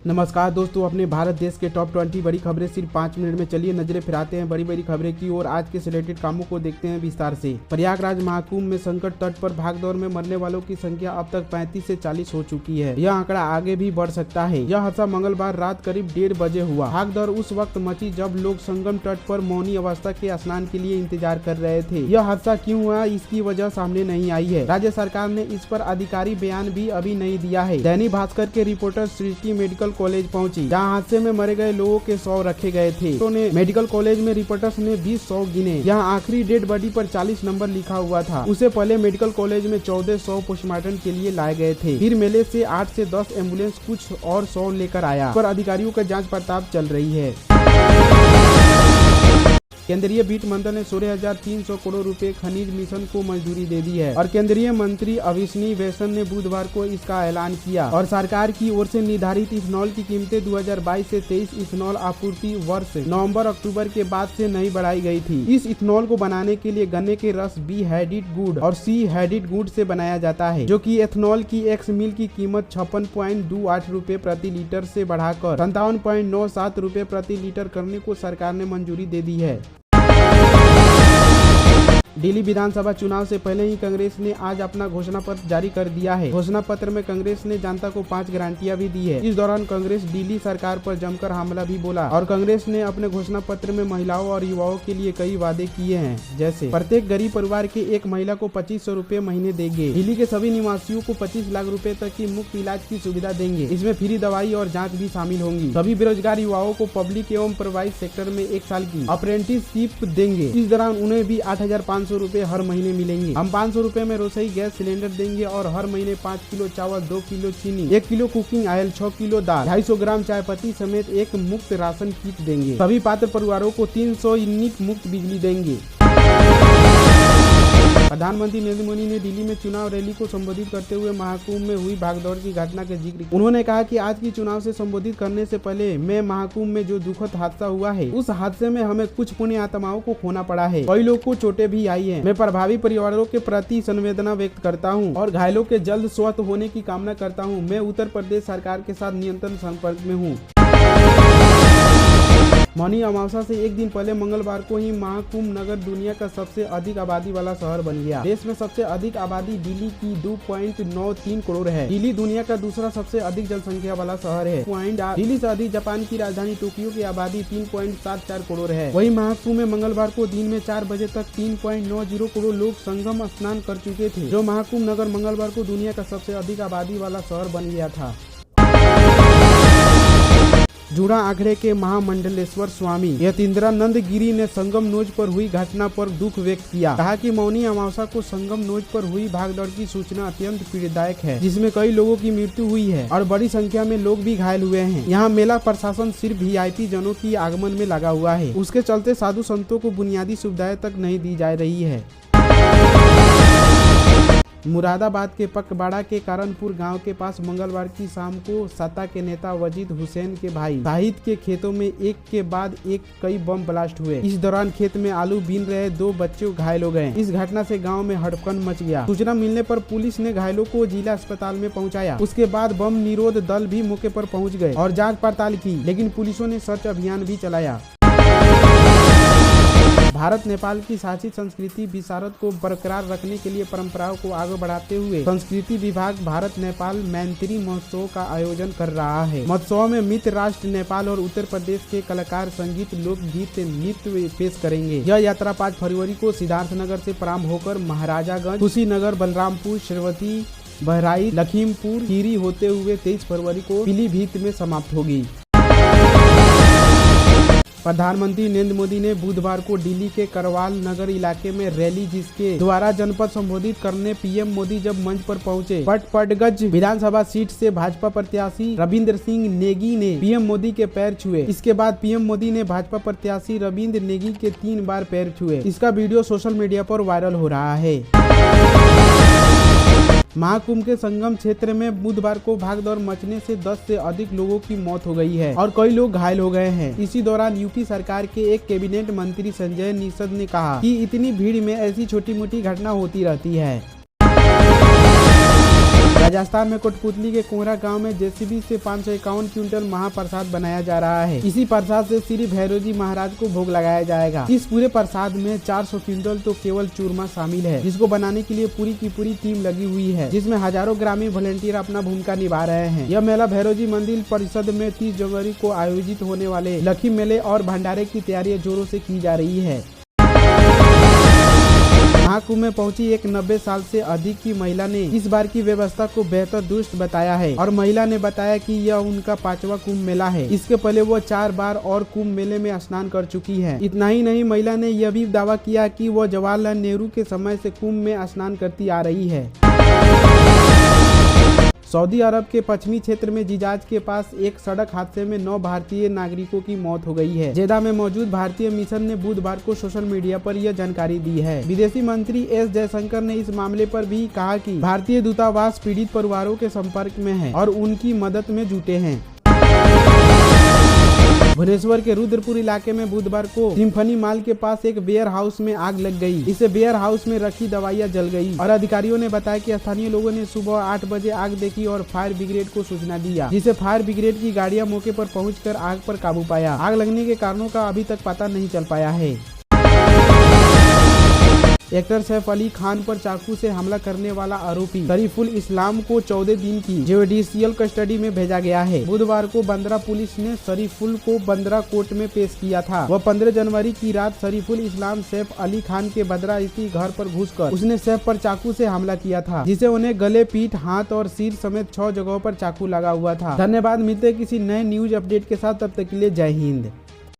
नमस्कार दोस्तों, अपने भारत देश के टॉप 20 बड़ी खबरें सिर्फ 5 मिनट में। चलिए नजरें फिराते हैं बड़ी बड़ी खबरें की और आज के सिलेक्टेड कामों को देखते हैं विस्तार से। प्रयागराज महाकुंभ में संकट तट पर भागदौड़ में मरने वालों की संख्या अब तक 35 से 40 हो चुकी है। यह आंकड़ा आगे भी बढ़ सकता है। यह हादसा मंगलवार रात करीब 1:30 बजे हुआ। भागदौड़ उस वक्त मची जब लोग संगम तट पर मौनी अवस्था के स्नान के लिए इंतजार कर रहे थे। यह हादसा क्यों हुआ, इसकी वजह सामने नहीं आई है। राज्य सरकार ने इस पर आधिकारिक बयान भी अभी नहीं दिया है। दैनिक भास्कर के रिपोर्टर सृष्टि मेडिकल कॉलेज पहुंची, जहां हादसे में मरे गए लोगों के 100 रखे गए थे। तो मेडिकल कॉलेज में रिपोर्टर्स ने 20 गिने। यहाँ आखिरी डेड बॉडी पर 40 नंबर लिखा हुआ था। उससे पहले मेडिकल कॉलेज में 1400 पोस्टमार्टम के लिए लाए गए थे। फिर मेले से 8 से 10 एम्बुलेंस कुछ और 100 लेकर आया। पर अधिकारियों का जांच पड़ताल चल रही है। केंद्रीय वित्त मंत्री ने 16,300 करोड़ रुपए खनिज मिशन को मंजूरी दे दी है और केंद्रीय मंत्री अविश्वनी वैष्णव ने बुधवार को इसका ऐलान किया। और सरकार की ओर से निर्धारित इथेनॉल की कीमतें 2022 से 23 इथेनॉल आपूर्ति वर्ष नवंबर-अक्टूबर के बाद से नहीं बढ़ाई गई थी। इस इथेनॉल को बनाने के लिए गन्ने के रस बी हेडेड गुड़ और सी हेडेड गुड़ से बनाया जाता है, जो कि एथेनॉल की एक्स मिल की कीमत 56.28 रुपए प्रति लीटर से बढ़ाकर 57.97 रुपए प्रति लीटर करने को सरकार ने मंजूरी दे दी है। दिल्ली विधानसभा चुनाव से पहले ही कांग्रेस ने आज अपना घोषणा पत्र जारी कर दिया है। घोषणा पत्र में कांग्रेस ने जनता को 5 गारंटियां भी दी है। इस दौरान कांग्रेस दिल्ली सरकार पर जमकर हमला भी बोला और कांग्रेस ने अपने घोषणा पत्र में महिलाओं और युवाओं के लिए कई वादे किए हैं, जैसे प्रत्येक गरीब परिवार के एक महिला को 2500 रुपए महीने देंगे। दिल्ली के सभी निवासियों को 25 लाख रुपए तक की मुफ्त इलाज की सुविधा देंगे। इसमें फ्री दवाई और जाँच भी शामिल होंगी। सभी बेरोजगार युवाओं को पब्लिक एवं प्राइवेट सेक्टर में 1 साल की अप्रेंटिसशिप देंगे। इस दौरान उन्हें भी 8,500 रुपए हर महीने मिलेंगे। हम 500 रुपए में रसोई गैस सिलेंडर देंगे और हर महीने 5 किलो चावल, 2 किलो चीनी, 1 किलो कुकिंग ऑयल, 6 किलो दाल, 250 ग्राम चाय पत्ती समेत एक मुफ्त राशन किट देंगे। सभी पात्र परिवारों को 300 यूनिट मुफ्त बिजली देंगे। प्रधानमंत्री नरेंद्र मोदी ने दिल्ली में चुनाव रैली को संबोधित करते हुए महाकुंभ में हुई भागदौड़ की घटना के जिक्र किया। उन्होंने कहा कि आज की चुनाव से संबोधित करने से पहले मैं महाकुंभ में जो दुखद हादसा हुआ है, उस हादसे में हमें कुछ पुण्य आत्माओं को खोना पड़ा है। कई लोग को चोटें भी आई है। मैं प्रभावित परिवारों के प्रति संवेदना व्यक्त करता हूँ और घायलों के जल्द स्वस्थ होने की कामना करता हूँ। मैं उत्तर प्रदेश सरकार के साथ निरंतर संपर्क में हूँ। मौनी अमावस्या से एक दिन पहले मंगलवार को ही महाकुंभ नगर दुनिया का सबसे अधिक आबादी वाला शहर बन गया। देश में सबसे अधिक आबादी दिल्ली की 2.93 करोड़ है। दिल्ली दुनिया का दूसरा सबसे अधिक जनसंख्या वाला शहर है। दिल्ली से अधिक जापान की राजधानी टोक्यो की आबादी 3.74 करोड़ है। वहीं महाकुंभ में मंगलवार को दिन में 4 बजे तक 3.90 करोड़ लोग संगम स्नान कर चुके थे, जो महाकुंभ नगर मंगलवार को दुनिया का सबसे अधिक आबादी वाला शहर बन गया था। जूड़ा आंकड़े के महामंडलेश्वर स्वामी यतीन्द्रानंद गिरी ने संगम नोज पर हुई घटना पर दुख व्यक्त किया। कहा कि मौनी अमावस्या को संगम नोज पर हुई भागदौड़ की सूचना अत्यंत पीड़ादायक है, जिसमें कई लोगों की मृत्यु हुई है और बड़ी संख्या में लोग भी घायल हुए हैं। यहाँ मेला प्रशासन सिर्फ VIP जनों की आगमन में लगा हुआ है। उसके चलते साधु संतों को बुनियादी सुविधाएं तक नहीं दी जा रही है। मुरादाबाद के पकबाड़ा के कारणपुर गांव के पास मंगलवार की शाम को सत्ता के नेता वजीद हुसैन के भाई शाहिद के खेतों में एक के बाद एक कई बम ब्लास्ट हुए। इस दौरान खेत में आलू बीन रहे 2 बच्चे घायल हो गए। इस घटना से गांव में हड़कंप मच गया। सूचना मिलने पर पुलिस ने घायलों को जिला अस्पताल में पहुंचाया। उसके बाद बम निरोध दल भी मौके पर पहुंच गए और जांच पड़ताल की, लेकिन पुलिसों ने सर्च अभियान भी चलाया। भारत नेपाल की साझी संस्कृति विरासत को बरकरार रखने के लिए परंपराओं को आगे बढ़ाते हुए संस्कृति विभाग भारत नेपाल मैत्री महोत्सव का आयोजन कर रहा है। महोत्सव में मित्र राष्ट्र नेपाल और उत्तर प्रदेश के कलाकार संगीत, लोकगीत, नृत्य पेश करेंगे। यह यात्रा 5 फरवरी को सिद्धार्थनगर से प्रारंभ होकर महाराजागंज, कुशीनगर, बलरामपुर, शेरवती, बहराइच, लखीमपुर खीरी होते हुए 23 फरवरी को पीलीभीत में समाप्त होगी। प्रधानमंत्री नरेंद्र मोदी ने बुधवार को दिल्ली के करवाल नगर इलाके में रैली, जिसके द्वारा जनपद संबोधित करने पीएम मोदी जब मंच पर पहुंचे। पटगज विधानसभा सीट से भाजपा प्रत्याशी रविंद्र सिंह नेगी ने पीएम मोदी के पैर छुए। इसके बाद पीएम मोदी ने भाजपा प्रत्याशी रविंद्र नेगी के 3 बार पैर छुए। इसका वीडियो सोशल मीडिया पर वायरल हो रहा है। महाकुंभ के संगम क्षेत्र में बुधवार को भागदौड़ मचने से 10 से अधिक लोगों की मौत हो गई है और कई लोग घायल हो गए हैं। इसी दौरान यूपी सरकार के एक कैबिनेट मंत्री संजय निषद ने कहा कि इतनी भीड़ में ऐसी छोटी मोटी घटना होती रहती है। राजस्थान में कोटपुतली के कोहरा गांव में जेसीबी से 551 क्विंटल महाप्रसाद बनाया जा रहा है। इसी प्रसाद से श्री भैरव जी महाराज को भोग लगाया जाएगा। इस पूरे प्रसाद में 400 क्विंटल तो केवल चूरमा शामिल है, जिसको बनाने के लिए पूरी की पूरी टीम लगी हुई है, जिसमें हजारों ग्रामीण वॉलंटियर अपना भूमिका निभा रहे हैं। यह मेला भैरव जी मंदिर परिषद में 30 जनवरी को आयोजित होने वाले लखी मेले और भंडारे की तैयारी जोरों से की जा रही है। महाकुंभ में पहुंची एक 90 साल से अधिक की महिला ने इस बार की व्यवस्था को बेहतर दुरुस्त बताया है और महिला ने बताया कि यह उनका 5वां कुंभ मेला है। इसके पहले वो 4 बार और कुंभ मेले में स्नान कर चुकी है। इतना ही नहीं, महिला ने यह भी दावा किया कि वो जवाहरलाल नेहरू के समय से कुंभ में स्नान करती आ रही है। सऊदी अरब के पश्चिमी क्षेत्र में जिजाज के पास एक सड़क हादसे में 9 भारतीय नागरिकों की मौत हो गई है। जेदा में मौजूद भारतीय मिशन ने बुधवार को सोशल मीडिया पर यह जानकारी दी है। विदेशी मंत्री एस जयशंकर ने इस मामले पर भी कहा कि भारतीय दूतावास पीड़ित परिवारों के संपर्क में है और उनकी मदद में जुटे हैं। भुवनेश्वर के रुद्रपुर इलाके में बुधवार को सिम्फनी मॉल के पास एक वेयर हाउस में आग लग गई। इससे वेयर हाउस में रखी दवाइयां जल गई और अधिकारियों ने बताया कि स्थानीय लोगों ने सुबह 8 बजे आग देखी और फायर ब्रिगेड को सूचना दिया, जिसे फायर ब्रिगेड की गाड़ियां मौके पर पहुंचकर आग पर काबू पाया। आग लगने के कारणों का अभी तक पता नहीं चल पाया है। एक्टर सैफ अली खान पर चाकू से हमला करने वाला आरोपी शरीफुल इस्लाम को 14 दिन की जुडिशियल कस्टडी में भेजा गया है। बुधवार को बंदरा पुलिस ने शरीफुल को बंदरा कोर्ट में पेश किया था। वह 15 जनवरी की रात शरीफुल इस्लाम सैफ अली खान के बंदरा स्थित घर पर घुसकर उसने सैफ पर चाकू से हमला किया था, जिसे उन्हें गले, पीठ, हाथ और सिर समेत 6 जगहों पर चाकू लगा हुआ था। धन्यवाद। मिलते किसी नए न्यूज अपडेट के साथ, तब तक के लिए जय हिंद।